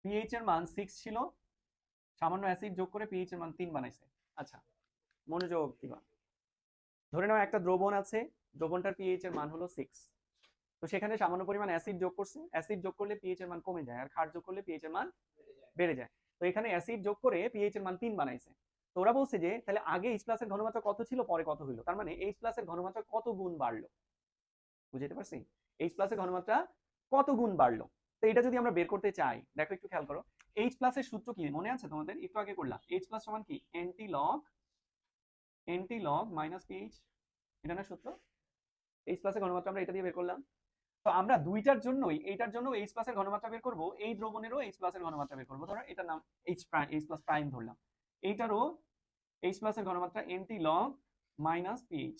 PH এর মান 6 ছিল, সামান্য অ্যাসিড যোগ করে পিএইচ এর মান 3 বানাইছে। আচ্ছা, মনোযোগ দিবা। ধরে নাও একটা দ্রবণ আছে, দ্রবণটার পিএইচ এর মান হলো 6। তো সেখানে সামান্য পরিমাণ অ্যাসিড যোগ করছে, অ্যাসিড যোগ করলে পিএইচ এর মান কমে যায়, আর ক্ষার যোগ করলে পিএইচ এর মান বেড়ে যায়। তো এখানে অ্যাসিড যোগ করে পিএইচ এর মান 3 বানাইছে। তো ওরা বলছে যে তাহলে আগে এইচ প্লাস এর ঘনমাত্রা কত ছিল, পরে কত হইলো, তার মানে এইচ প্লাস এর ঘনমাত্রা কত গুণ বাড়লো। বুঝতে পারছি? এইচ প্লাস এর ঘনমাত্রা কত গুণ বাড়লো। তো এটা যদি আমরা বের করতে চাই, দেখো একটু খেয়াল করো, এইচ প্লাস এর সূত্র কি মনে আছে তোমাদের? একটু আগে করলাম। এইচ প্লাস সমান কি? এনটি লগ মাইনাস পিএইচ, এটা না সূত্র? এইচ প্লাস এর ঘনমাত্রা আমরা এটা দিয়ে বের করলাম। তো আমরা দুইটার জন্যই, এইটার জন্য এইচ প্লাস এর ঘনমাত্রা বের করব, এই দ্রবণেরও এইচ প্লাস এর ঘনমাত্রা বের করব। ধরো এটার নাম এইচ প্লাস প্রাইম ধরলাম, এইটারও এইচ প্লাস এর ঘনমাত্রা এনটি লগ মাইনাস পিএইচ।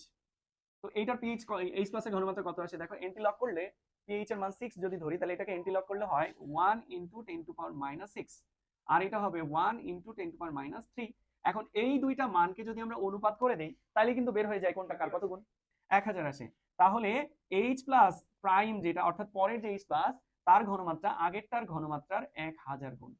তো এইটার পিএইচ এইচ প্লাস এর ঘনমাত্রা কত আসে দেখো, এনটি লগ করলে পিএইচ এর মান 6 যদি ধরি, তাহলে এটাকে এনটি লগ করলে হয় 1 ইনটু 10 টু পাওয়ার মাইনাস 6, আর এটা হবে 1 ইনটু 10 টু পাওয়ার মাইনাস 3। এখন এই দুইটা মানকে যদি আমরা অনুপাত করে দেই, তাহলে কিন্তু বের হয়ে যায় কোনটা কার কত গুণ, 1000 আসে। তাহলে এইচ প্লাস প্রাইম যেটা, অর্থাৎ পরের যে এইচ প্লাস, তার ঘনমাত্রা আগেরটার ঘনমাত্রার 1000 গুণ।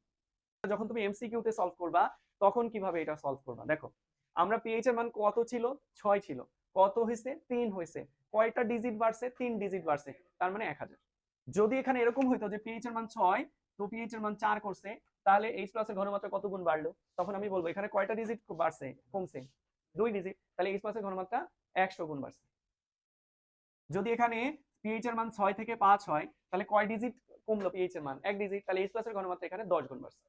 যখন তুমি এমসিকিউ তে সলভ করবা, তখন কিভাবে এটা সলভ করবা দেখো, আমরা পিএইচ এর মান কত ছিল, 6 ছিল, কত হয়েছে, 3 হয়েছে, কয়টা ডিজিট বাড়ছে, 3 ডিজিট বাড়ছে, তার মানে 1000। যদি এখানে এরকম হইতো যে পিএইচ এর মান 6, তো পিএইচ এর মান 4 করছে, তাহলে এইচ প্লাস এর ঘনমাত্রা কত গুণ বাড়লো, তখন আমি বলবো এখানে কয়টা ডিজিট বাড়ছে, কমছে, 2 ডিজিট, তাহলে এইচ প্লাস এর ঘনমাত্রা 100 গুণ বাড়ছে। যদি এখানে পিএইচ এর মান 6 থেকে 5 হয়, তাহলে কয় ডিজিট কমলো পিএইচ এর মান, 1 ডিজিট, তাহলে এইচ প্লাস এর ঘনমাত্রা এখানে 10 গুণ বাড়ছে।